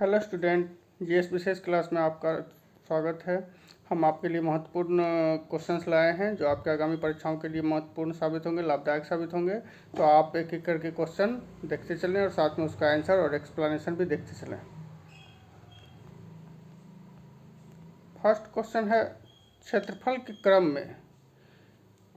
Hello student, GS विशेष class में आपका स्वागत है। हम आपके लिए महत्वपूर्ण क्वेश्चंस लाए हैं जो आपके आगामी परीक्षाओं के लिए महत्वपूर्ण साबित होंगे, लाभदायक साबित होंगे। तो आप एक एक करके क्वेश्चन देखते चलें और साथ में उसका आंसर और एक्सप्लेनेशन भी देखते चलें। फर्स्ट क्वेश्चन है, क्षेत्रफल के क्रम में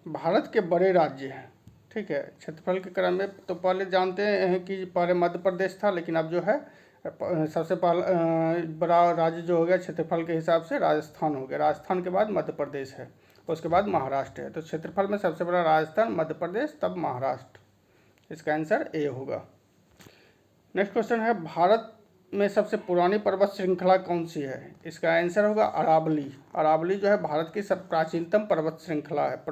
भारत के बड़े राज्य हैं। ठीक है, क्षेत्रफल के क्रम में तो पहले जानते हैं कि पहले मध्य प्रदेश था, लेकिन अब जो है सबसे पहला बड़ा राज्य जो हो गया क्षेत्रफल के हिसाब से राजस्थान हो गया। राजस्थान के बाद मध्य प्रदेश है, उसके बाद महाराष्ट्र है। तो क्षेत्रफल में सबसे बड़ा राजस्थान, मध्य प्रदेश, तब महाराष्ट्र। इसका आंसर ए होगा। नेक्स्ट क्वेश्चन है, भारत में सबसे पुरानी पर्वत श्रृंखला कौन सी है? इसका आंसर होगा अरावली। अरावली जो है भारत की सब प्राचीनतम पर्वत श्रृंखला है।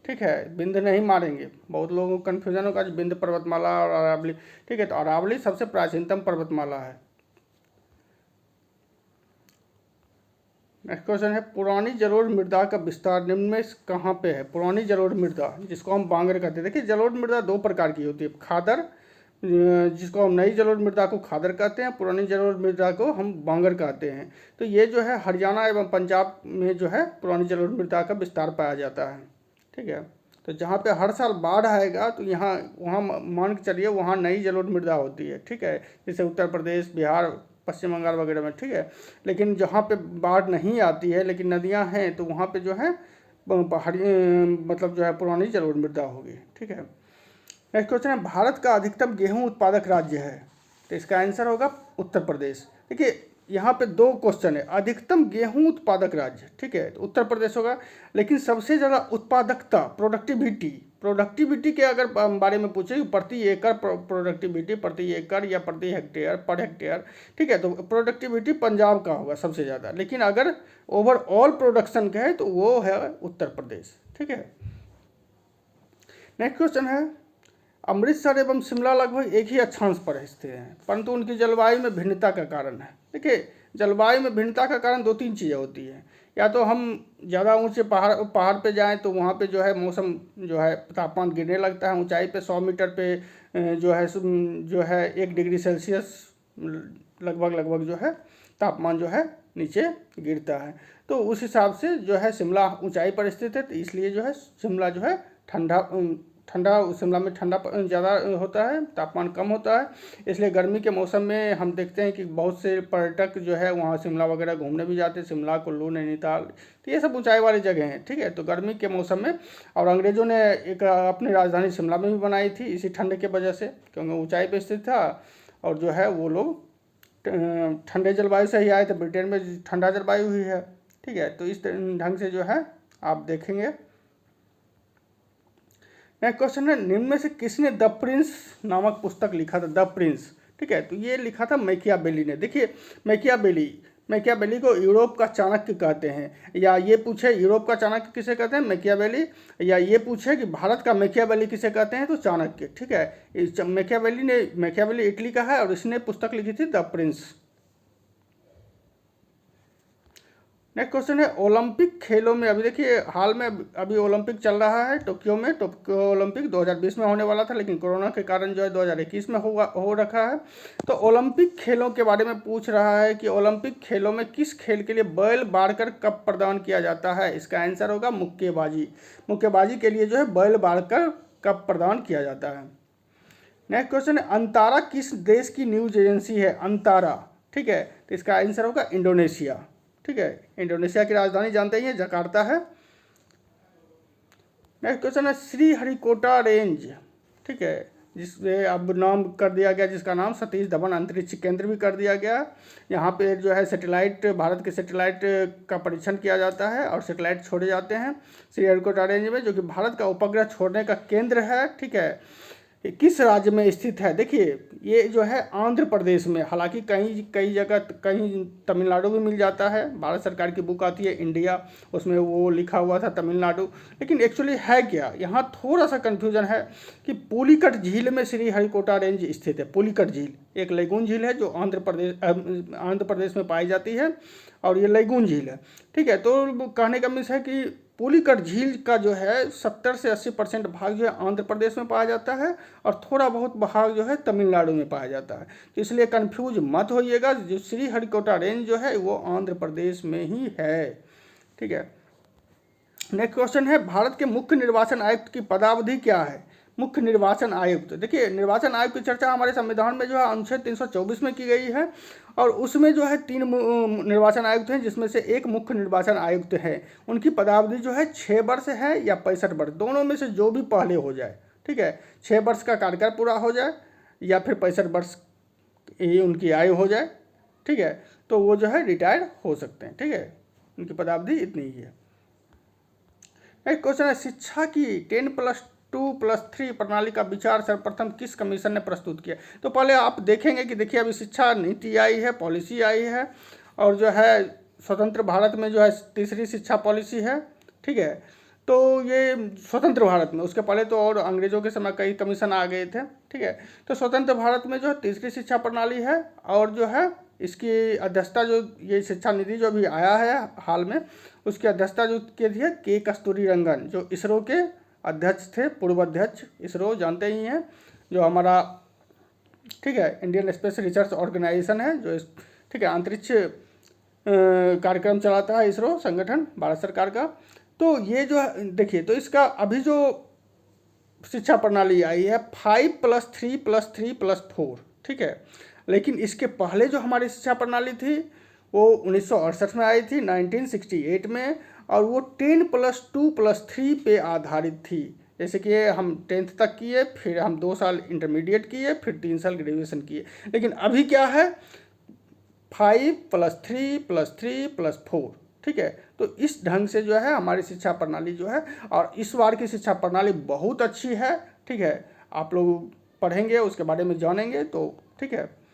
ठीक है, बिंद नहीं मारेंगे, बहुत लोगों को कन्फ्यूजन होगा बिंद पर्वतमाला और अरावली। ठीक है, तो अरावली सबसे प्राचीनतम पर्वतमाला है। नेक्स्ट क्वेश्चन है, पुरानी जलोढ़ मृदा का विस्तार निम्न में कहाँ पे है? पुरानी जलोढ़ मृदा, जिसको हम बांगर कहते हैं। देखिए, जलोढ़ मृदा दो प्रकार की होती है, खादर, जिसको हम नई जलोढ़ मृदा को खादर कहते हैं, पुरानी जलोढ़ मृदा को हम बांगर कहते हैं। तो ये जो है हरियाणा एवं पंजाब में जो है पुरानी जलोढ़ मृदा का विस्तार पाया जाता है। ठीक है, तो जहाँ पे हर साल बाढ़ आएगा तो यहाँ वहाँ मान के चलिए वहाँ नई जलोढ़ मृदा होती है। ठीक है, जैसे उत्तर प्रदेश, बिहार, पश्चिम बंगाल वगैरह में। ठीक है, लेकिन जहाँ पे बाढ़ नहीं आती है लेकिन नदियाँ हैं तो वहाँ पे जो है पहाड़ी मतलब जो है पुरानी जलोढ़ मृदा होगी। ठीक है, नेक्स्ट क्वेश्चन है, भारत का अधिकतम गेहूं उत्पादक राज्य है? तो इसका आंसर होगा उत्तर प्रदेश। देखिए, यहाँ पे दो क्वेश्चन है, अधिकतम गेहूं उत्पादक राज्य। ठीक है, तो उत्तर प्रदेश होगा, लेकिन सबसे ज़्यादा उत्पादकता, प्रोडक्टिविटी के अगर बारे में पूछे प्रति एकड़ प्रोडक्टिविटी, प्रति एकड़ या प्रति हेक्टेयर, पर हेक्टेयर। ठीक है, तो प्रोडक्टिविटी पंजाब का होगा सबसे ज़्यादा, लेकिन अगर ओवरऑल प्रोडक्शन का है तो वो है उत्तर प्रदेश। ठीक है, नेक्स्ट क्वेश्चन है, अमृतसर एवं शिमला लगभग एक ही अक्षांश पर स्थित हैं, परंतु उनकी जलवायु में भिन्नता का कारण है। देखिए, जलवायु में भिन्नता का कारण दो तीन चीज़ें होती हैं। या तो हम ज़्यादा ऊंचे पहाड़ पे जाएं तो वहाँ पे जो है मौसम जो है तापमान गिरने लगता है। ऊंचाई पे 100 मीटर पे जो है 1 डिग्री सेल्सियस लगभग जो है तापमान जो है नीचे गिरता है। तो उस हिसाब से जो है शिमला ऊंचाई पर स्थित है, तो इसलिए जो है शिमला जो है शिमला में ठंडा ज़्यादा होता है, तापमान कम होता है। इसलिए गर्मी के मौसम में हम देखते हैं कि बहुत से पर्यटक जो है वहाँ शिमला वगैरह घूमने भी जाते हैं, शिमला, कुल्लू, नैनीताल, तो ये सब ऊंचाई वाली जगह हैं। ठीक है, तो गर्मी के मौसम में, और अंग्रेज़ों ने एक अपनी राजधानी शिमला में भी बनाई थी इसी ठंड के वजह से, क्योंकि ऊँचाई पर स्थित था। और जो है वो लोग ठंडे जलवायु से ही आए थे, ब्रिटेन में ठंडा जलवायु हुई है। ठीक है, तो इस ढंग से जो है आप देखेंगे। नेक्स्ट क्वेश्चन है, निम्न में से किसने द प्रिंस नामक पुस्तक लिखा था? The Prince. ठीक है, तो ये लिखा था मैकियावेली ने। देखिए, मैकियावेली को यूरोप का चाणक्य कहते हैं। या ये पूछे यूरोप का चाणक्य किसे कहते हैं? मैकियावेली। या ये पूछे कि भारत का मैकियावेली किसे कहते हैं? तो चाणक्य। ठीक है, मैकियावेली इटली का है और इसने पुस्तक लिखी थी द प्रिंस। नेक्स्ट क्वेश्चन है, ओलंपिक खेलों में, अभी देखिए हाल में अभी ओलंपिक चल रहा है टोक्यो में। टोक्यो ओलंपिक 2020 में होने वाला था, लेकिन कोरोना के कारण जो है 2021 में हो रखा है। तो ओलंपिक खेलों के बारे में पूछ रहा है कि ओलंपिक खेलों में किस खेल के लिए बैल बाढ़कर कप प्रदान किया जाता है? इसका आंसर होगा मुक्केबाजी। मुक्केबाजी के लिए जो है बैल बाढ़कर कप प्रदान किया जाता है। नेक्स्ट क्वेश्चन है, अंतारा किस देश की न्यूज एजेंसी है? अंतारा। ठीक है, तो इसका आंसर होगा इंडोनेशिया। ठीक है, इंडोनेशिया की राजधानी जानते ही हैं, जकार्ता है। नेक्स्ट क्वेश्चन है, श्रीहरिकोटा रेंज। ठीक है, जिससे अब नाम कर दिया गया, जिसका नाम सतीश धवन अंतरिक्ष केंद्र भी कर दिया गया। यहाँ पे जो है सैटेलाइट, भारत के सैटेलाइट का परीक्षण किया जाता है और सैटेलाइट छोड़े जाते हैं श्रीहरिकोटा रेंज में, जो कि भारत का उपग्रह छोड़ने का केंद्र है। ठीक है, किस राज्य में स्थित है? देखिए, ये जो है आंध्र प्रदेश में, हालांकि कई जगह कहीं तमिलनाडु भी मिल जाता है। भारत सरकार की बुक आती है इंडिया, उसमें वो लिखा हुआ था तमिलनाडु, लेकिन एक्चुअली है क्या, यहाँ थोड़ा सा कन्फ्यूजन है कि पुलिकट झील में श्रीहरिकोटा रेंज स्थित है। पुलिकट झील एक लैगून झील है जो आंध्र प्रदेश में पाई जाती है, और ये लैगून झील है। ठीक है, तो कहने का मिस है कि पुलिकट झील का जो है 70 से 80% भाग जो है आंध्र प्रदेश में पाया जाता है और थोड़ा बहुत भाग जो है तमिलनाडु में पाया जाता है। तो इसलिए कंफ्यूज मत होइएगा, जो श्रीहरिकोटा रेंज जो है वो आंध्र प्रदेश में ही है। ठीक है, नेक्स्ट क्वेश्चन है, भारत के मुख्य निर्वाचन आयुक्त की पदावधि क्या है? मुख्य निर्वाचन आयुक्त, देखिए निर्वाचन आयोग की चर्चा हमारे संविधान में जो है अनुच्छेद 324 में की गई है और उसमें जो है 3 निर्वाचन आयुक्त हैं, जिसमें से एक मुख्य निर्वाचन आयुक्त है। उनकी पदावधि जो है 6 वर्ष है या 65 वर्ष, दोनों में से जो भी पहले हो जाए। ठीक है, 6 वर्ष का कार्यकाल पूरा हो जाए या फिर 65 वर्ष ये उनकी आयु हो जाए। ठीक है, तो वो जो है रिटायर हो सकते हैं। ठीक है, उनकी पदावधि इतनी ही है। नेक्स्ट क्वेश्चन है, शिक्षा की 10+2+3 प्रणाली का विचार सर्वप्रथम किस कमीशन ने प्रस्तुत किया? तो पहले आप देखेंगे कि देखिए अभी शिक्षा नीति आई है, पॉलिसी आई है और जो है स्वतंत्र भारत में जो है तीसरी शिक्षा पॉलिसी है। ठीक है, तो ये स्वतंत्र भारत में, उसके पहले तो और अंग्रेजों के समय कई कमीशन आ गए थे। ठीक है, तो स्वतंत्र भारत में जो है तीसरी शिक्षा प्रणाली है और जो है इसकी अध्यक्षता जो ये शिक्षा नीति जो अभी आया है हाल में, उसकी अध्यक्षता जो की थी के कस्तूरी रंगन, जो इसरो के अध्यक्ष थे, पूर्व अध्यक्ष। इसरो जानते ही हैं, जो हमारा ठीक है इंडियन स्पेस रिसर्च ऑर्गेनाइजेशन है, जो ठीक है अंतरिक्ष कार्यक्रम चलाता है इसरो संगठन भारत सरकार का। तो ये जो देखिए, तो इसका अभी जो शिक्षा प्रणाली आई है 5+3+3+4। ठीक है, लेकिन इसके पहले जो हमारी शिक्षा प्रणाली थी वो 1968 में आई थी, 1968 में, और वो 10+2+3 पे आधारित थी। जैसे कि हम 10th तक किए, फिर हम 2 साल इंटरमीडिएट किए, फिर 3 साल ग्रेजुएशन किए। लेकिन अभी क्या है 5+3+3+4। ठीक है, तो इस ढंग से जो है हमारी शिक्षा प्रणाली जो है, और इस बार की शिक्षा प्रणाली बहुत अच्छी है। ठीक है, आप लोग पढ़ेंगे उसके बारे में जानेंगे तो ठीक है।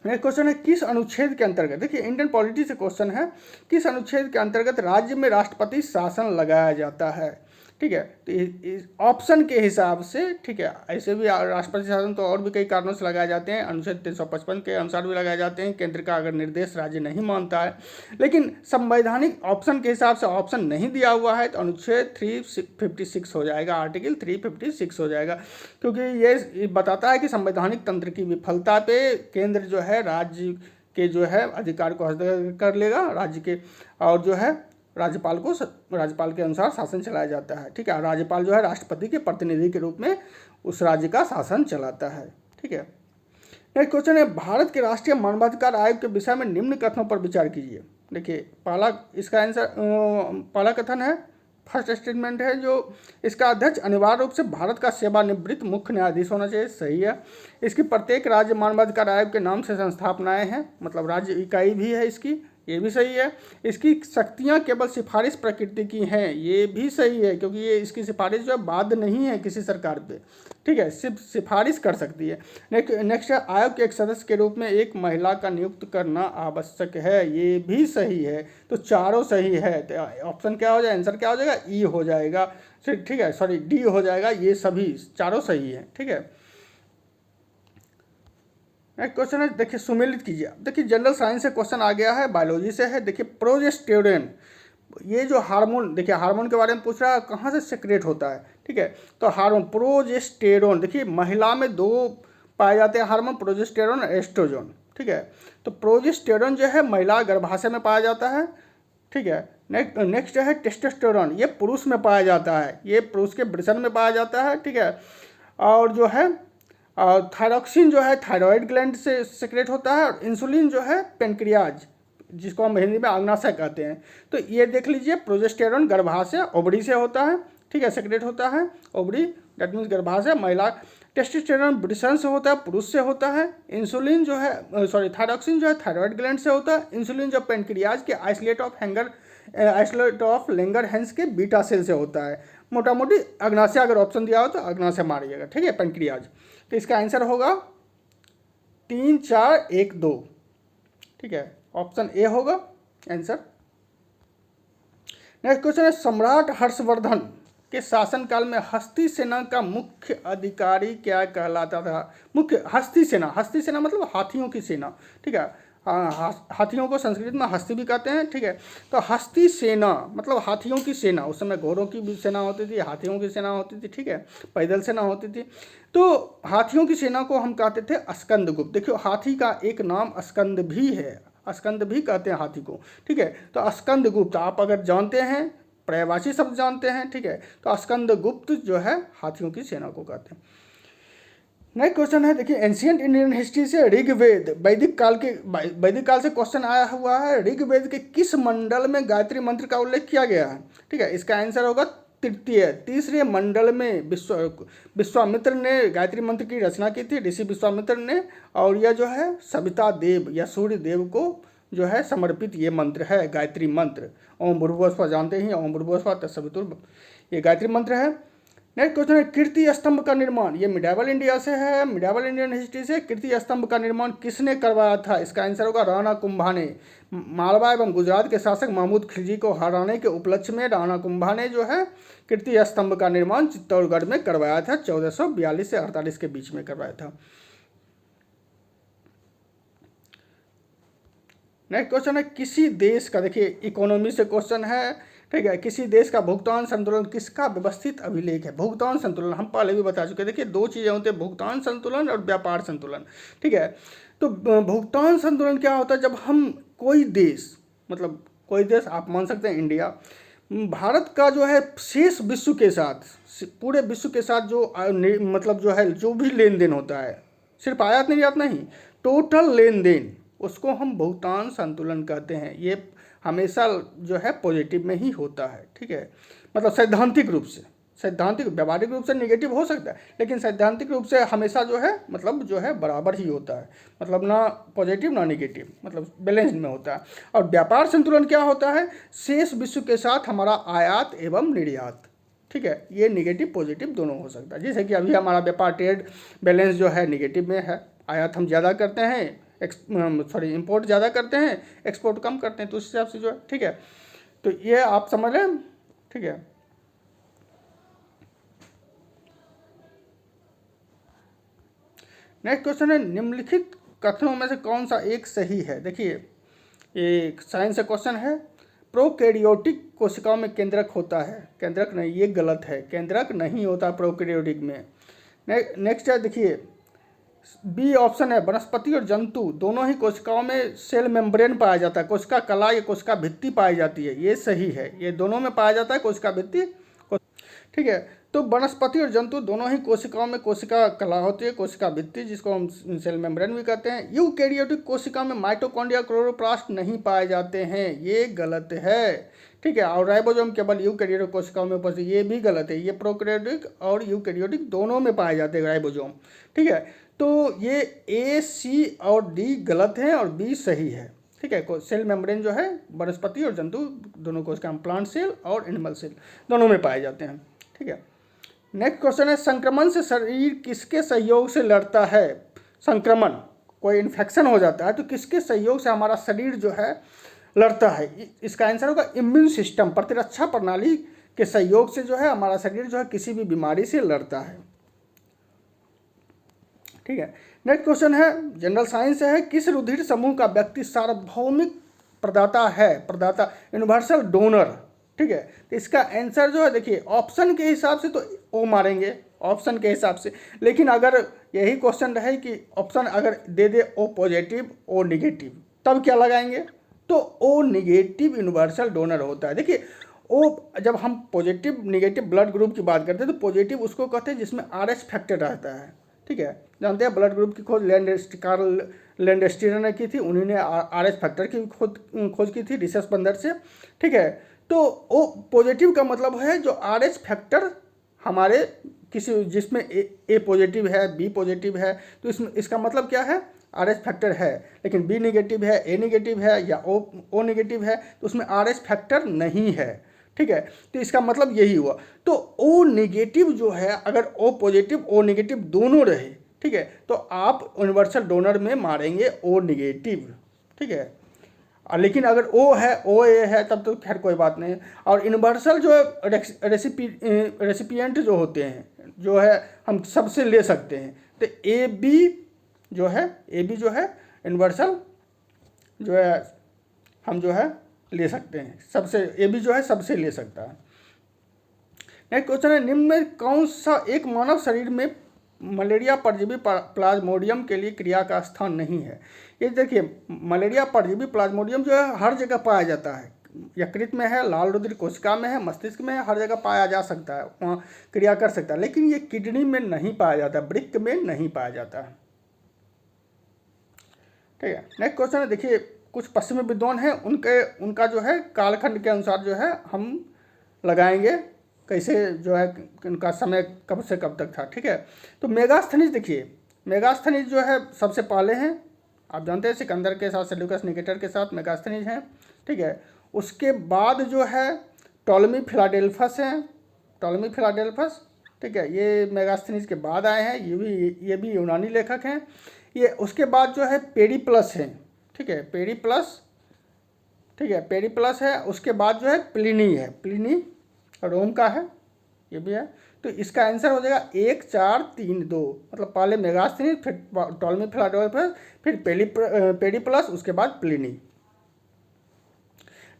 नेक्स्ट क्वेश्चन है, किस अनुच्छेद के अंतर्गत, देखिए इंडियन पॉलिटी से क्वेश्चन है, किस अनुच्छेद के अंतर्गत राज्य में राष्ट्रपति शासन लगाया जाता है? ठीक है, तो इस ऑप्शन के हिसाब से, ठीक है, ऐसे भी राष्ट्रपति शासन तो और भी कई कारणों से लगाए जाते हैं, अनुच्छेद 355 के अनुसार भी लगाए जाते हैं, केंद्र का अगर निर्देश राज्य नहीं मानता है। लेकिन संवैधानिक ऑप्शन के हिसाब से ऑप्शन नहीं दिया हुआ है, तो अनुच्छेद 356 हो जाएगा, आर्टिकल 356 हो जाएगा, क्योंकि ये बताता है कि संवैधानिक तंत्र की विफलता पे केंद्र जो है राज्य के जो है अधिकार को हस्तक्षेप कर लेगा राज्य के, और जो है राज्यपाल के अनुसार शासन चलाया जाता है। ठीक है, राज्यपाल जो है राष्ट्रपति के प्रतिनिधि के रूप में उस राज्य का शासन चलाता है। ठीक है, नेक्स्ट क्वेश्चन है, भारत के राष्ट्रीय मानवाधिकार आयोग के विषय में निम्न कथनों पर विचार कीजिए। देखिए इसका आंसर पहला कथन है, फर्स्ट स्टेटमेंट है जो इसका अध्यक्ष अनिवार्य रूप से भारत का सेवानिवृत्त मुख्य न्यायाधीश होना चाहिए। सही है। इसकी प्रत्येक राज्य मानवाधिकार आयोग के नाम से संस्थापनाएं हैं, मतलब राज्य इकाई भी है इसकी, ये भी सही है। इसकी शक्तियां केवल सिफारिश प्रकृति की हैं, ये भी सही है, क्योंकि ये इसकी सिफारिश जो है बाध्य नहीं है किसी सरकार पे। ठीक है, सिर्फ सिफारिश कर सकती है। नेक्स्ट है, आयोग के एक सदस्य के रूप में एक महिला का नियुक्त करना आवश्यक है, ये भी सही है। तो चारों सही है, तो ऑप्शन क्या हो जाएगा, आंसर क्या हो जाएगा, ई हो जाएगा। ठीक है, सॉरी डी हो जाएगा, ये सभी चारों सही है। ठीक है, एक क्वेश्चन है, देखिए सुमेलित कीजिए। देखिए जनरल साइंस से क्वेश्चन आ गया है, बायोलॉजी से है। देखिए प्रोजेस्टेरोन, ये जो हार्मोन, देखिए हार्मोन के बारे में पूछ रहा है, कहाँ से सेक्रेट होता है। ठीक है, तो हार्मोन प्रोजेस्टेरोन, देखिए महिला में 2 पाए जाते हैं हार्मोन, प्रोजेस्टेरोन और एस्ट्रोजन। ठीक है, तो प्रोजेस्टेरोन जो है महिला गर्भाशय में पाया जाता है। ठीक है, नेक्स्ट है टेस्टोस्टेरोन, ये पुरुष में पाया जाता है, ये पुरुष के वृषण में पाया जाता है। ठीक है, और जो है थायरॉक्सिन जो है थायराइड ग्लैंड से सेक्रेट होता है, और इंसुलिन जो है पेनक्रियाज, जिसको हम हिंदी में अग्नाशय कहते हैं। तो ये देख लीजिए, प्रोजेस्टेरोन गर्भाशय ओवरी से होता है। ठीक है, सेक्रेट होता है ओवरी, दैट मीन्स गर्भाशय महिला। टेस्टोस्टेरोन वृषण से होता है, पुरुष से होता है। इंसुलिन जो है थायरॉक्सिन जो है थायराइड ग्लैंड से होता है। इंसुलिन जो पेनक्रियाज के आइसोलेट ऑफ लैंगरहैंस के बीटा सेल से होता है। मोटा मोटी अग्नाशय, अगर ऑप्शन दिया हो तो अग्नाशय मारिएगा। ठीक है, पेनक्रियाज। तो इसका आंसर होगा 3, 4, 1, 2। ठीक है, ऑप्शन ए होगा आंसर। नेक्स्ट क्वेश्चन है, सम्राट हर्षवर्धन के शासनकाल में हस्ती सेना का मुख्य अधिकारी क्या कहलाता था? मुख्य हस्ती सेना मतलब हाथियों की सेना। ठीक है, हाथियों को संस्कृत में हस्ती भी कहते हैं, ठीक है। तो हस्ती सेना मतलब हाथियों की सेना, उस समय घोड़ों की भी सेना होती थी, हाथियों की सेना होती थी, ठीक है, पैदल सेना होती थी। तो हाथियों की सेना को हम कहते थे स्कंदगुप्त। देखियो हाथी का एक नाम स्कंद भी है, स्कंद भी कहते हैं हाथी को, ठीक है। तो स्कंदगुप्त आप अगर जानते हैं, पर्यायवाची शब्द जानते हैं, ठीक है, तो स्कंदगुप्त जो है हाथियों की सेना को कहते हैं। नेक्स्ट क्वेश्चन है, देखिए एंशियंट इंडियन हिस्ट्री से ऋग्वेद वैदिक काल से क्वेश्चन आया हुआ है। ऋग्वेद के किस मंडल में गायत्री मंत्र का उल्लेख किया गया है, ठीक है। इसका आंसर होगा तीसरे मंडल में विश्वामित्र ने गायत्री मंत्र की रचना की थी, ऋषि विश्वामित्र ने। और यह जो है सविता देव या सूर्य देव को जो है समर्पित ये मंत्र है, गायत्री मंत्र। ओम भूर्भुवस्सुवः जानते ही, ओम भूर्भुवस्सुवः तत्सवितुर्, ये गायत्री मंत्र है। नेक्स्ट क्वेश्चन है, कीर्ति स्तंभ का निर्माण, ये मिडावल इंडिया से है, मिडावल इंडियन हिस्ट्री से। कीर्ति स्तंभ का निर्माण किसने करवाया था, इसका आंसर होगा राणा कुंभा ने। मालवा एवं गुजरात के शासक महमूद खिलजी को हराने के उपलक्ष्य में राणा कुंभा ने जो है कीर्ति स्तंभ का निर्माण चित्तौड़गढ़ में करवाया था, 1442 से 48 के बीच में करवाया था। नेक्स्ट क्वेश्चन है, किसी देश का, देखिए इकोनॉमी से क्वेश्चन है, ठीक है, किसी देश का भुगतान संतुलन किसका व्यवस्थित अभिलेख है। भुगतान संतुलन हम पहले भी बता चुके हैं। देखिए दो चीज़ें होती हैं, भुगतान संतुलन और व्यापार संतुलन, ठीक है। तो भुगतान संतुलन क्या होता है, जब हम कोई देश, मतलब कोई देश आप मान सकते हैं इंडिया, भारत का जो है शेष विश्व के साथ, पूरे विश्व के साथ जो मतलब जो है जो भी लेन देन होता है, सिर्फ आयात निर्यात नहीं, टोटल लेन देन, उसको हम भुगतान संतुलन कहते हैं। ये हमेशा जो है पॉजिटिव में ही होता है, ठीक है। मतलब सैद्धांतिक रूप से, सैद्धांतिक व्यावहारिक रूप से नेगेटिव हो सकता है, लेकिन सैद्धांतिक रूप से हमेशा जो है मतलब जो है बराबर ही होता है, मतलब ना पॉजिटिव ना नेगेटिव, मतलब बैलेंस में होता है। और व्यापार संतुलन क्या होता है, शेष विश्व के साथ हमारा आयात एवं निर्यात, ठीक है, ये नेगेटिव पॉजिटिव दोनों हो सकता है। जैसे कि अभी हमारा व्यापार ट्रेड बैलेंस जो है नेगेटिव में है, आयात हम ज़्यादा करते हैं, इंपोर्ट ज़्यादा करते हैं, एक्सपोर्ट कम करते हैं, तो उस हिसाब से जो है, ठीक है। तो ये आप समझ लें, ठीक है। नेक्स्ट क्वेश्चन है, निम्नलिखित कथनों में से कौन सा एक सही है। देखिए ये साइंस का क्वेश्चन है, प्रोकैरियोटिक कोशिकाओं में केंद्रक होता है, केंद्रक नहीं, ये गलत है, केंद्रक नहीं होता प्रोकैरियोटिक में। नेक्स्ट है, देखिए बी ऑप्शन है, वनस्पति और जंतु दोनों ही कोशिकाओं में सेल मेम्ब्रेन पाया जाता है, कोशिका कला या कोशिका भित्ति पाई जाती है, ये सही है, ये दोनों में पाया जाता है कोशिका भित्ति, ठीक है। तो वनस्पति और जंतु दोनों ही कोशिकाओं में कोशिका कला होती है, कोशिका भित्ति, जिसको हम सेल मेम्ब्रेन भी कहते हैं। यूकैरियोटिक कोशिका में माइटोकॉन्ड्रिया क्लोरोप्लास्ट नहीं पाए जाते हैं, ये गलत है, ठीक है। और राइबोसोम केवल यूकैरियोटिक कोशिकाओं में उपस्थित, ये भी गलत है, ये प्रोकैरियोटिक और यूकैरियोटिक दोनों में पाए जाते हैं राइबोसोम, ठीक है। तो ये ए, सी और डी गलत है और बी सही है, ठीक है। सेल मेम्ब्रेन जो है वनस्पति और जंतु दोनों कोशिका, प्लांट सेल और एनिमल सेल दोनों में पाए जाते हैं, ठीक है। नेक्स्ट क्वेश्चन है, संक्रमण से शरीर किसके सहयोग से लड़ता है। संक्रमण, कोई इन्फेक्शन हो जाता है तो किसके सहयोग से हमारा शरीर जो है लड़ता है, इसका आंसर होगा इम्यून सिस्टम, प्रतिरक्षा प्रणाली के सहयोग से जो है हमारा शरीर जो है किसी भी बीमारी से लड़ता है, ठीक है। नेक्स्ट क्वेश्चन है, जनरल साइंस है, किस रुधिर समूह का व्यक्ति सार्वभौमिक प्रदाता है, प्रदाता यूनिवर्सल डोनर, ठीक है। तो इसका आंसर जो है, देखिए ऑप्शन के हिसाब से तो ओ मारेंगे, ऑप्शन के हिसाब से, लेकिन अगर यही क्वेश्चन रहे कि ऑप्शन अगर दे दे ओ पॉजिटिव ओ निगेटिव, तब क्या लगाएंगे, तो ओ निगेटिव यूनिवर्सल डोनर होता है। देखिए ओ, जब हम पॉजिटिव निगेटिव ब्लड ग्रुप की बात करते हैं तो पॉजिटिव उसको कहते हैं जिसमें आरएच फैक्टर रहता है, ठीक है। जानते हैं ब्लड ग्रुप की खोज कार्ल लैंडस्टीनर ने की थी, उन्हीं ने आरएच फैक्टर की खोज की थी रिसर्च बंदर से, ठीक है। तो ओ पॉजिटिव का मतलब है जो आरएच फैक्टर हमारे किसी, जिसमें ए पॉजिटिव है, बी पॉजिटिव है, तो इसमें इसका मतलब क्या है, आरएच फैक्टर है, लेकिन बी नेगेटिव है, ए नेगेटिव है या ओ नेगेटिव है तो उसमें आरएच फैक्टर नहीं है, ठीक है। तो इसका मतलब यही हुआ। तो ओ नेगेटिव जो है, अगर ओ पॉजिटिव ओ नेगेटिव दोनों रहे, ठीक है, तो आप यूनिवर्सल डोनर में मारेंगे ओ नेगेटिव, ठीक है। लेकिन अगर ओ है, ओ ए है, तब तो खैर कोई बात नहीं। और यूनिवर्सल जो रेसिपिएंट जो होते हैं, जो है हम सबसे ले सकते हैं, तो ए बी जो है यूनिवर्सल जो है हम जो है ले सकते हैं, सबसे, ये भी जो है सबसे ले सकता है। नेक्स्ट क्वेश्चन है, निम्न में कौन सा एक मानव शरीर में मलेरिया परजीवी प्लाज्मोडियम के लिए क्रिया का स्थान नहीं है? ये देखिए, मलेरिया परजीवी प्लाज्मोडियम जो है हर जगह पाया जाता है, यकृत में है, लाल रुधिर कोशिका में है, मस्तिष्क में है, हर जगह पाया जा सकता है, वहाँ क्रिया कर सकता है, लेकिन ये किडनी में नहीं पाया जाता, वृक्क में नहीं पाया जाता है। ठीक है। नेक्स्ट क्वेश्चन है, देखिए कुछ पश्चिमी विद्वान हैं, उनका जो है कालखंड के अनुसार जो है हम लगाएंगे, कैसे जो है उनका समय कब से कब तक था। ठीक है। तो मेगास्थनीज, देखिए मेगास्थनीज जो है सबसे पहले हैं, आप जानते हैं सिकंदर के साथ, सेल्यूकस निकेटर के साथ मेगास्थनीज हैं। ठीक है। उसके बाद जो है टॉलमी फिलाडेल्फस हैं, टॉलमी फिलाडेल्फस। ठीक है, ये मेगास्थनीज के बाद आए हैं, ये भी यूनानी लेखक हैं। ये उसके बाद जो है पेरिप्लस हैं। ठीक है, पेरिप्लस, ठीक है, पेरिप्लस है। उसके बाद जो है प्लिनी है, प्लिनी रोम का है, ये भी है। तो इसका आंसर हो जाएगा 1 4 3 2, मतलब पहले मेगास्थनीज, फिर टॉलमी फिलाडेल्फस, फिर पेरिप्लस, उसके बाद प्लिनी।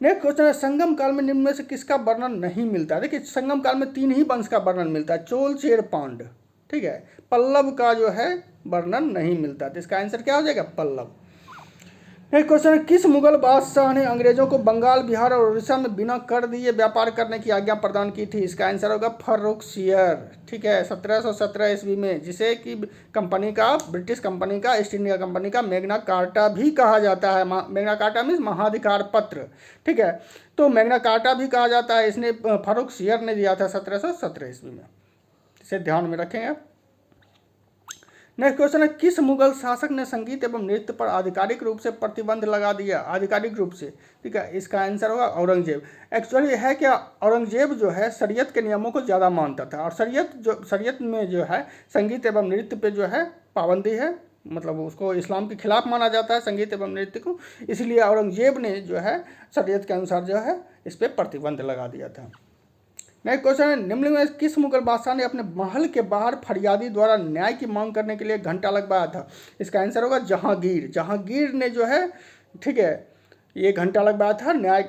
नेक्स्ट क्वेश्चन है, संगम काल में निम्न में से किसका वर्णन नहीं मिलता है? देखिए संगम काल में 3 ही वंश का वर्णन मिलता है, चोल, चेर, पांड। ठीक है, पल्लव का जो है वर्णन नहीं मिलता, तो इसका आंसर क्या हो जाएगा? पल्लव। नेक्स्ट क्वेश्चन है, किस मुगल बादशाह ने अंग्रेजों को बंगाल, बिहार और उड़ीसा में बिना कर दिए व्यापार करने की आज्ञा प्रदान की थी? इसका आंसर होगा फर्रुखसियर। ठीक है, 1717 ईस्वी में, जिसे कि कंपनी का, ब्रिटिश कंपनी का, ईस्ट इंडिया कंपनी का मैग्ना कार्टा भी कहा जाता है। मैग्ना कार्टा मीन्स महाधिकार पत्र। ठीक है, तो मैग्ना कार्टा भी कहा जाता है, इसने फर्रुखसियर ने दिया था 1717 ईस्वी में, इसे ध्यान में रखेंगे। नेक्स्ट क्वेश्चन है, किस मुगल शासक ने संगीत एवं नृत्य पर आधिकारिक रूप से प्रतिबंध लगा दिया? आधिकारिक रूप से, ठीक है, इसका आंसर होगा औरंगजेब। एक्चुअली है क्या, औरंगजेब जो है शरीयत के नियमों को ज़्यादा मानता था, और शरीयत में जो है संगीत एवं नृत्य पे जो है पाबंदी है, मतलब उसको इस्लाम के खिलाफ माना जाता है संगीत एवं नृत्य को, इसलिए औरंगजेब ने जो है शरीयत के अनुसार जो है इस पर प्रतिबंध लगा दिया था। नेक्स्ट क्वेश्चन है, निम्न में किस मुगल बादशाह ने अपने महल के बाहर फरियादी द्वारा न्याय की मांग करने के लिए घंटा लगवाया था? इसका आंसर होगा जहांगीर। जहांगीर ने जो है, ठीक है, ये घंटा लगवाया था न्याय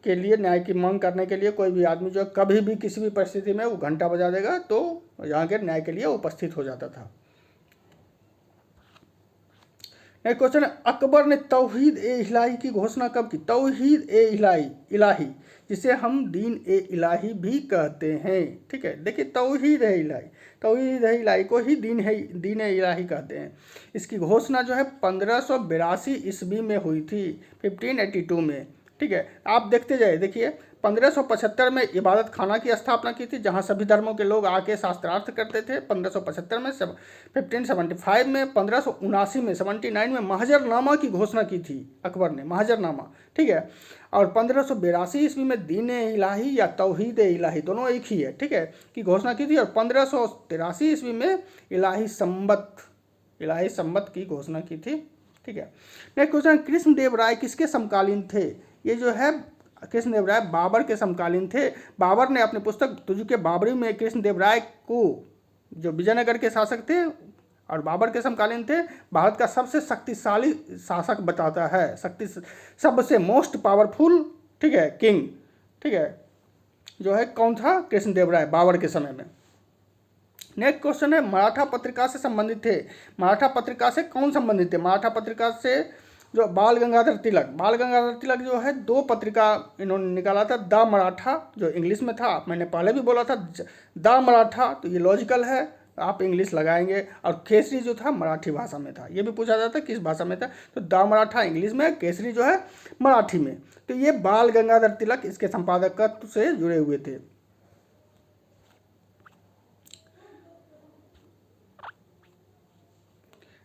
के लिए, न्याय की मांग करने के लिए। कोई भी आदमी जो है कभी भी किसी भी परिस्थिति में वो घंटा बजा देगा तो जहांगीर न्याय के लिए उपस्थित हो जाता था। नेक्स्ट क्वेश्चन है, अकबर ने तौहीद ए इलाही की घोषणा कब की? तौहीद ए इलाही, जिसे हम दीन ए इलाही भी कहते हैं। ठीक है, देखिए तौहीद है इलाही को ही दीन ए इलाही कहते हैं। इसकी घोषणा जो है 1582 ईस्वी में हुई थी, 1582 में। ठीक है, आप देखते जाइए, देखिए 1575 में इबादत खाना की स्थापना की थी, जहां सभी धर्मों के लोग आके शास्त्रार्थ करते थे। 1575 में 1575 में, 1579 में, 79 में महाजरनामा की घोषणा की थी अकबर ने, महाजरनामा। ठीक है, और 1582 ईस्वी में दीन ए इलाही या तौहीद ए इलाही, दोनों एक ही है, ठीक है, की घोषणा की थी। और 1583 ईस्वी में इलाही संबत की घोषणा की थी। ठीक है। नेक्स्ट क्वेश्चन, कृष्णदेव राय किसके समकालीन थे? ये जो है कृष्णदेव राय बाबर के समकालीन थे। बाबर ने अपनी पुस्तक तुझके बाबरी में कृष्णदेव राय को, जो विजयनगर के शासक थे और बाबर के समकालीन थे, भारत का सबसे शक्तिशाली शासक बताता है, सबसे मोस्ट पावरफुल, ठीक है, किंग, ठीक है, जो है कौन था? कृष्णदेव राय, बाबर के समय में। नेक्स्ट क्वेश्चन है, मराठा पत्रिका से संबंधित थे। मराठा पत्रिका से कौन संबंधित थे? मराठा पत्रिका से जो बाल गंगाधर तिलक जो है 2 पत्रिका इन्होंने निकाला था। द मराठा जो इंग्लिश में था, मैंने पहले भी बोला था द मराठा, तो ये लॉजिकल है, आप इंग्लिश लगाएंगे। और केसरी जो था मराठी भाषा में था, ये भी पूछा जाता है किस भाषा में था, तो द मराठा इंग्लिश में, केसरी जो है मराठी में। तो ये बाल गंगाधर तिलक इसके संपादकत्व से जुड़े हुए थे।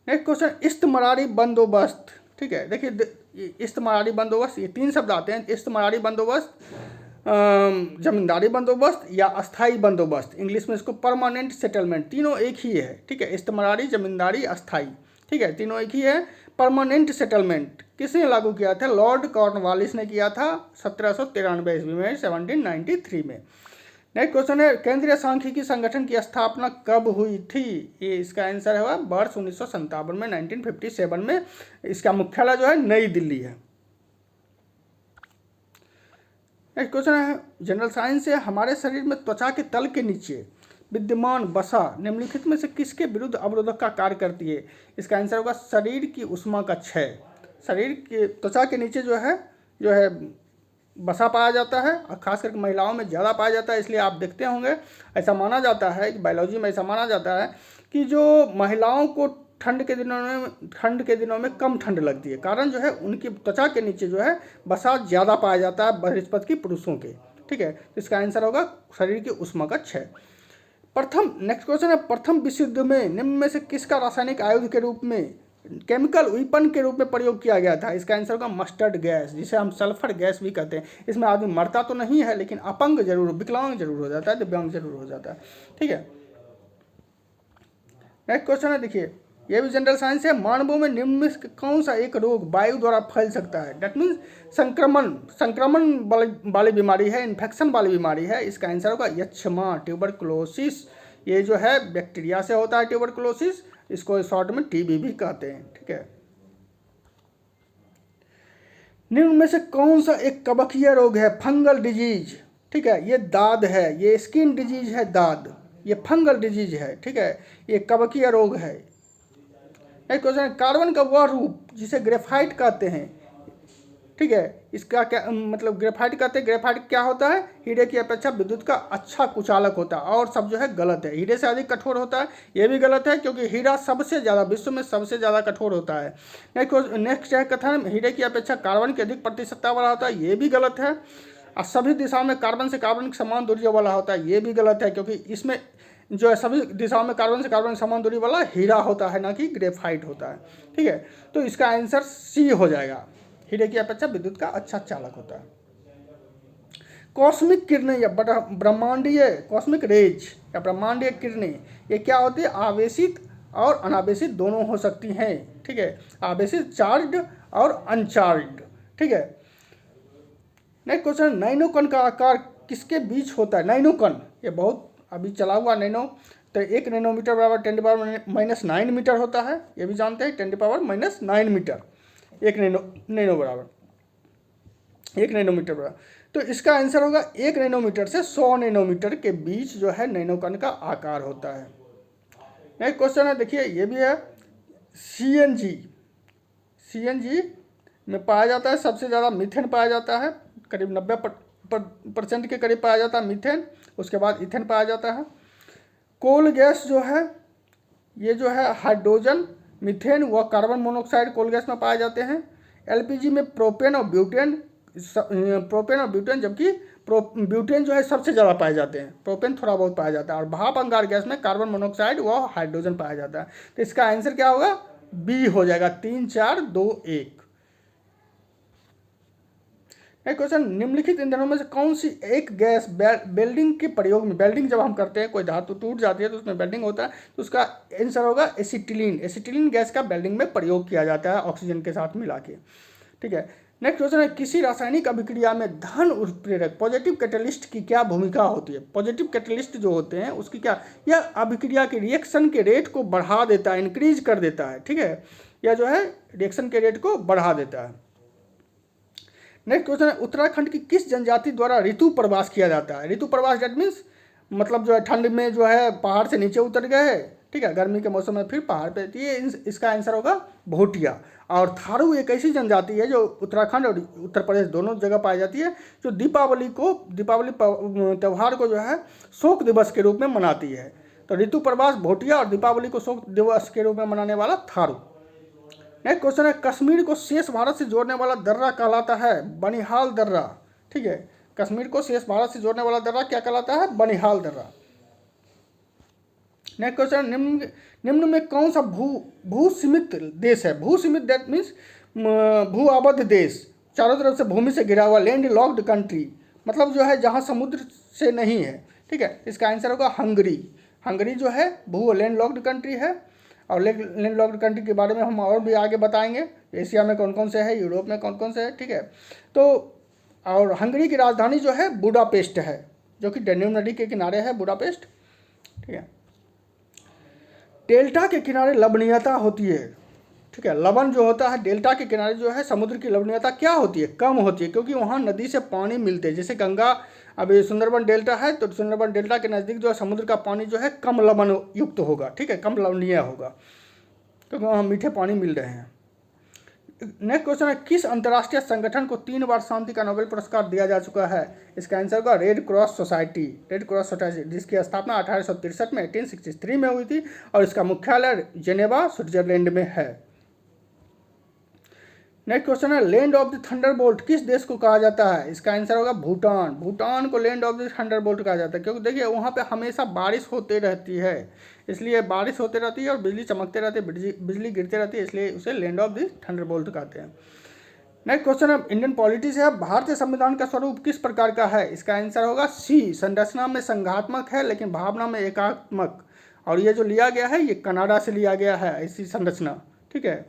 नेक्स्ट क्वेश्चन, इस्तमरारी बंदोबस्त। ठीक है, देखिए इस्तमरारी बंदोबस्त, ये 3 शब्द आते हैं। इस्तमरारी बंदोबस्त, जमींदारी बंदोबस्त या अस्थाई बंदोबस्त, इंग्लिश में इसको परमानेंट सेटलमेंट, तीनों एक ही है। ठीक है, इस्तमरारी, जमींदारी, अस्थाई, ठीक है, तीनों एक ही है। परमानेंट सेटलमेंट किसने लागू किया था? लॉर्ड कॉर्नवालिस ने किया था 1793 ईस्वी में, 1793 में। नेक्स्ट क्वेश्चन है, केंद्रीय सांख्यिकी संगठन की स्थापना कब हुई थी? ये इसका आंसर है वर्ष 1957 में, 1957 में। इसका मुख्यालय जो है नई दिल्ली है। नेक्स्ट क्वेश्चन है जनरल साइंस से, हमारे शरीर में त्वचा के तल के नीचे विद्यमान वसा निम्नलिखित में से किसके विरुद्ध अवरोधक का कार्य करती है? इसका आंसर होगा शरीर की ऊष्मा का क्षय। शरीर के त्वचा के नीचे जो है वसा पाया जाता है और खास करके महिलाओं में ज़्यादा पाया जाता है। इसलिए आप देखते होंगे, ऐसा माना जाता है कि बायोलॉजी में ऐसा माना जाता है कि जो महिलाओं को ठंड के दिनों में कम ठंड लगती है, कारण जो है उनकी त्वचा के नीचे जो है वसा ज़्यादा पाया जाता है बनिस्बत की पुरुषों के। ठीक है, तो इसका आंसर होगा शरीर की ऊष्मा का क्षय। नेक्स्ट क्वेश्चन है, प्रथम विश्व युद्ध में निम्न में से किसका रासायनिक आयुध के रूप में, केमिकल वेपन के रूप में प्रयोग किया गया था? इसका आंसर होगा मस्टर्ड गैस, जिसे हम सल्फर गैस भी कहते हैं। इसमें आदमी मरता तो नहीं है, लेकिन अपंग जरूर, विकलांग जरूर हो जाता है, दिव्यांग जरूर हो जाता है। ठीक है, नेक्स्ट क्वेश्चन है, देखिए ये भी जनरल साइंस है, मानवों में निम्न में कौन सा एक रोग वायु द्वारा फैल सकता है? डेट मीन्स संक्रमण वाली बीमारी है, इन्फेक्शन वाली बीमारी है। इसका आंसर होगा यक्ष्मा, ट्यूबरकुलोसिस। ये जो है बैक्टीरिया से होता है ट्यूबरकुलोसिस, इसको शॉर्ट में टीबी भी कहते हैं। ठीक है, निम्न में से कौन सा एक कवकीय रोग है? Fungal disease. ठीक है, ये दाद है, ये स्किन डिजीज है दाद, ये फंगल डिजीज है। ठीक है, ये कवकीय रोग है। एक क्वेश्चन है, कार्बन का वह रूप जिसे ग्रेफाइट कहते हैं। ठीक है, इसका क्या मतलब, ग्रेफाइट कहते हैं, ग्रेफाइट क्या होता है? हीरे की अपेक्षा विद्युत का अच्छा कुचालक होता है। और सब जो है गलत है, हीरे से अधिक कठोर होता है, ये भी गलत है, क्योंकि हीरा सबसे ज़्यादा विश्व में सबसे ज़्यादा कठोर होता है। नेक्स्ट है कथन, हीरे की अपेक्षा कार्बन की अधिक प्रतिशतता वाला होता है, ये भी गलत है। और सभी दिशाओं में कार्बन से कार्बन की समान दूरी वाला होता है, ये भी गलत है, क्योंकि इसमें जो है सभी दिशाओं में कार्बन से कार्बन समान दूरी वाला हीरा होता है, ना कि ग्रेफाइट होता है। ठीक है, तो इसका आंसर सी हो जाएगा, हीरे की अपेक्षा विद्युत का अच्छा चालक होता है। कॉस्मिक किरणें या ब्रह्मांडीय कॉस्मिक रेज या ब्रह्मांडीय किरणें, ये क्या होती है? आवेशित और अनावेशित दोनों हो सकती हैं। ठीक है, आवेशित चार्ज्ड और अनचार्ज्ड। ठीक है, नेक्स्ट क्वेश्चन, नैनो कण का आकार किसके बीच होता है? नैनो कण, ये बहुत अभी चला हुआ नैनो, तो 1 नैनोमीटर बराबर 10⁻⁻9 मीटर होता है, ये भी जानते हैं, 10⁻⁻9 मीटर, 1 नैनो बराबर 1 नैनोमीटर बराबर। तो इसका आंसर होगा 1 नैनोमीटर से 100 नैनोमीटर के बीच जो है नैनो कण का आकार होता है। नेक्स्ट क्वेश्चन है, देखिए ये भी है, सीएनजी में पाया जाता है सबसे ज़्यादा मीथेन पाया जाता है, करीब 90% के करीब पाया जाता है मीथेन। उसके बाद इथेन पाया जाता है। कोल गैस जो है, ये जो है हाइड्रोजन, मीथेन व कार्बन मोनोऑक्साइड कोल गैस में पाए जाते हैं। एलपीजी में प्रोपेन और ब्यूटेन, जबकि ब्यूटेन जो है सबसे ज़्यादा पाए जाते हैं, प्रोपेन थोड़ा बहुत पाया जाता है। और भाप अंगार गैस में कार्बन मोनोऑक्साइड व हाइड्रोजन पाया जाता है। तो इसका आंसर क्या होगा? बी हो जाएगा, 3 4 2 1। एक क्वेश्चन, निम्नलिखित ईंधनों में से कौन सी एक गैस वेल्डिंग के प्रयोग में, वेल्डिंग जब हम करते हैं, कोई धातु टूट जाती है तो उसमें वेल्डिंग होता है, तो उसका आंसर होगा एसिटिलीन गैस का वेल्डिंग में प्रयोग किया जाता है ऑक्सीजन के साथ मिला के। ठीक है, नेक्स्ट क्वेश्चन है, किसी रासायनिक अभिक्रिया में धन उत्प्रेरक पॉजिटिव कैटलिस्ट की क्या भूमिका होती है? पॉजिटिव कैटलिस्ट जो होते हैं उसकी क्या, यह अभिक्रिया के रिएक्शन के रेट को बढ़ा देता है, इंक्रीज कर देता है। ठीक है, यह जो है रिएक्शन के रेट को बढ़ा देता है। नेक्स्ट क्वेश्चन है, उत्तराखंड की किस जनजाति द्वारा ऋतु प्रवास किया जाता है? ऋतु प्रवास डेट मीन्स मतलब जो है ठंड में जो है पहाड़ से नीचे उतर गए, ठीक है, गर्मी के मौसम में फिर पहाड़ पे, ये इसका आंसर होगा भोटिया। और थारू एक ऐसी जनजाति है जो उत्तराखंड और उत्तर प्रदेश दोनों जगह पाई जाती है, जो दीपावली त्यौहार को जो है शोक दिवस के रूप में मनाती है। तो ऋतु प्रवास भोटिया और दीपावली को शोक दिवस के रूप में मनाने वाला थारू। नेक्स्ट क्वेश्चन है, कश्मीर को शेष भारत से जोड़ने वाला दर्रा कहलाता है? बनिहाल दर्रा। ठीक है, कश्मीर को शेष भारत से जोड़ने वाला दर्रा क्या कहलाता है? बनिहाल दर्रा। नेक्स्ट क्वेश्चन, निम्न में कौन सा भू सीमित देश है? भू सीमित दैट मीन्स भू आबद्ध देश, चारों तरफ से भूमि से घिरा हुआ, लैंड लॉक्ड कंट्री, मतलब जो है जहाँ समुद्र से नहीं है। ठीक है, इसका आंसर होगा हंगरी। हंगरी जो है भू लैंड लॉक्ड कंट्री है। और लैंड लॉक्ड कंट्री के बारे में हम और भी आगे बताएंगे, एशिया में कौन कौन से है, यूरोप में कौन कौन से है। ठीक है, तो और हंगरी की राजधानी जो है बुडापेस्ट है, जो कि डेन्यूब नदी के किनारे है बुडापेस्ट। ठीक है, डेल्टा के किनारे लवणीयता होती है, ठीक है। लवण जो होता है डेल्टा के किनारे जो है समुद्र की लवणीयता क्या होती है, कम होती है, क्योंकि वहाँ नदी से पानी मिलते हैं। जैसे गंगा, अभी सुंदरबन डेल्टा है तो सुंदरबन डेल्टा के नज़दीक जो है समुद्र का पानी जो है कम लवण युक्त होगा, ठीक है, कम लवणीय होगा, क्योंकि वहाँ मीठे पानी मिल रहे हैं। नेक्स्ट क्वेश्चन है, किस अंतर्राष्ट्रीय संगठन को 3 बार शांति का नोबेल पुरस्कार दिया जा चुका है? इसका आंसर होगा red cross society. Red cross society जिसकी स्थापना 1863 में 1863 में हुई थी और इसका मुख्यालय जेनेवा स्विट्जरलैंड में है। नेक्स्ट क्वेश्चन है, लैंड ऑफ द थंडरबोल्ट किस देश को कहा जाता है? इसका आंसर होगा भूटान। भूटान को लैंड ऑफ द थंडरबोल्ट कहा जाता है, क्योंकि देखिए वहाँ पे हमेशा बारिश होते रहती है, इसलिए बारिश होते रहती है और बिजली चमकते रहती है, बिजली गिरते रहती है, इसलिए उसे लैंड ऑफ द थंडरबोल्ट कहते हैं। नेक्स्ट क्वेश्चन है, इंडियन पॉलिटी से है, भारतीय संविधान का स्वरूप किस प्रकार का है? इसका आंसर होगा सी, संरचना में संघात्मक है लेकिन भावना में एकात्मक। और ये जो लिया गया है ये कनाडा से लिया गया है ऐसी संरचना, ठीक है।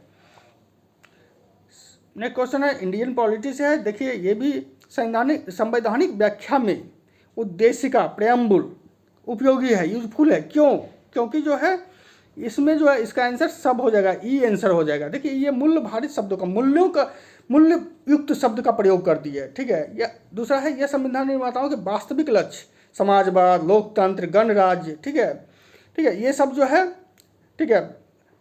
नेक्स्ट क्वेश्चन है, इंडियन पॉलिटी से है, देखिए ये भी संवैधानिक व्याख्या में उद्देशिका प्रेम्बुल उपयोगी है, यूजफुल है। क्यों? क्योंकि जो है इसमें जो है इसका आंसर सब हो जाएगा, ई आंसर हो जाएगा। देखिए ये मूल्य भारित शब्दों का, मूल्यों का, मूल्य युक्त शब्द का प्रयोग कर दिया है, ठीक है। या दूसरा है, यह संविधान निर्माताओं के वास्तविक लक्ष्य समाजवाद, लोकतंत्र, गणराज्य, ठीक है, ठीक है, ये सब जो है, ठीक है,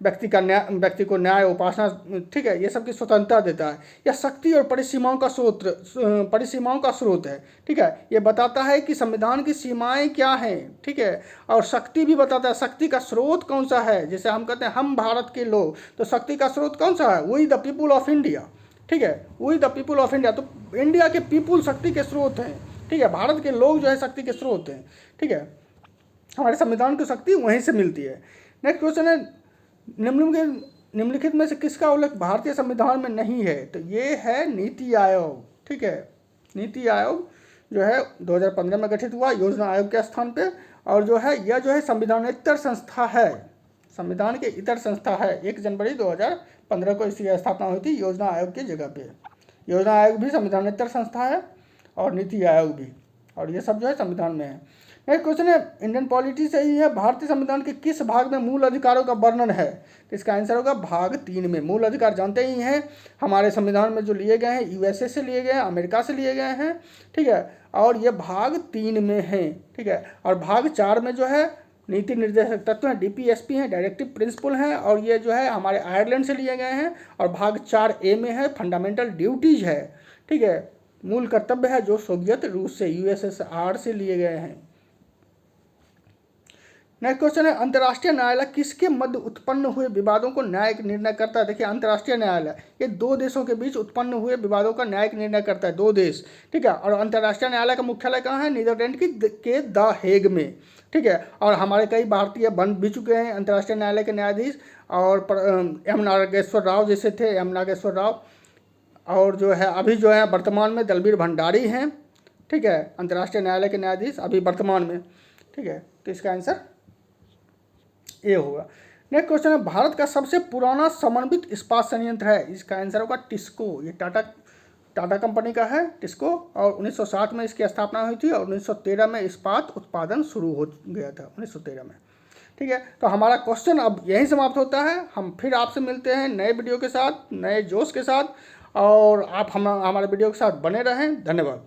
व्यक्ति को न्याय, उपासना, ठीक है, ये सब की स्वतंत्रता देता है। यह शक्ति और परिसीमाओं का स्रोत है, ठीक है। ये बताता है कि संविधान की सीमाएं क्या हैं, ठीक है, और शक्ति भी बताता है, शक्ति का स्रोत कौन सा है। जैसे हम कहते हैं हम भारत के लोग, तो शक्ति का स्रोत कौन सा है? We the people of India, ठीक है, we the people of India. तो इंडिया के पीपुल शक्ति के स्रोत हैं, ठीक है, भारत के लोग जो है शक्ति के स्रोत हैं, ठीक है। हमारे संविधान की शक्ति वहीं से मिलती है। नेक्स्ट क्वेश्चन है, निम्नलिखित में से किसका उल्लेख भारतीय संविधान में नहीं है? तो ये है नीति आयोग, ठीक है। नीति आयोग जो है 2015 में गठित हुआ योजना आयोग के स्थान पे, और जो है यह जो है संविधानेतर संस्था है, संविधान के इतर संस्था है। 1 जनवरी 2015 को इसकी स्थापना हुई थी योजना आयोग की जगह पे। योजना आयोग भी संविधानेतर संस्था है और नीति आयोग भी, और ये सब जो है संविधान में है। नेक्स्ट क्वेश्चन है, इंडियन पॉलिटी से ही है, भारतीय संविधान के किस भाग में मूल अधिकारों का वर्णन है? तो इसका आंसर होगा भाग 3 में। मूल अधिकार जानते ही हैं, हमारे संविधान में जो लिए गए हैं यूएसए से लिए गए हैं, अमेरिका से लिए गए हैं, ठीक है, और ये भाग 3 में हैं, ठीक है। और भाग 4 में जो है नीति निर्देशक तत्व हैं, डीपीएसपी हैं, डायरेक्टिव प्रिंसिपल हैं, और ये जो है हमारे आयरलैंड से लिए गए हैं। और भाग 4A में है फंडामेंटल ड्यूटीज है, ठीक है, मूल कर्तव्य है, जो सोवियत रूस से, यूएसएसआर से लिए गए हैं। नेक्स्ट क्वेश्चन है, अंतर्राष्ट्रीय न्यायालय किसके मध्य उत्पन्न हुए विवादों को न्यायिक निर्णय करता है? देखिए अंतर्राष्ट्रीय न्यायालय ये 2 देशों के बीच उत्पन्न हुए विवादों का न्यायिक निर्णय करता है, 2 देश, ठीक है। और अंतर्राष्ट्रीय न्यायालय का मुख्यालय कहाँ है? नीदरलैंड के द हेग में, ठीक है। और हमारे कई भारतीय बन भी चुके हैं अंतर्राष्ट्रीय न्यायालय के न्यायाधीश, और एम नागेश्वर राव जैसे थे, एम नागेश्वर राव, और जो है अभी जो है वर्तमान में दलबीर भंडारी हैं, ठीक है, अंतर्राष्ट्रीय न्यायालय के न्यायाधीश अभी वर्तमान में, ठीक है। तो इसका आंसर ये होगा। नेक्स्ट क्वेश्चन है, भारत का सबसे पुराना समन्वित इस्पात संयंत्र है? इसका आंसर होगा टिस्को। ये टाटा कंपनी का है टिस्को, और 1960 में इसकी स्थापना हुई थी और 1913 में इस्पात उत्पादन शुरू हो गया था, 1913 में, ठीक है। तो हमारा क्वेश्चन अब यहीं समाप्त होता है। हम फिर आपसे मिलते हैं नए वीडियो के साथ, नए जोश के साथ, और आप हमारे वीडियो के साथ बने रहें। धन्यवाद।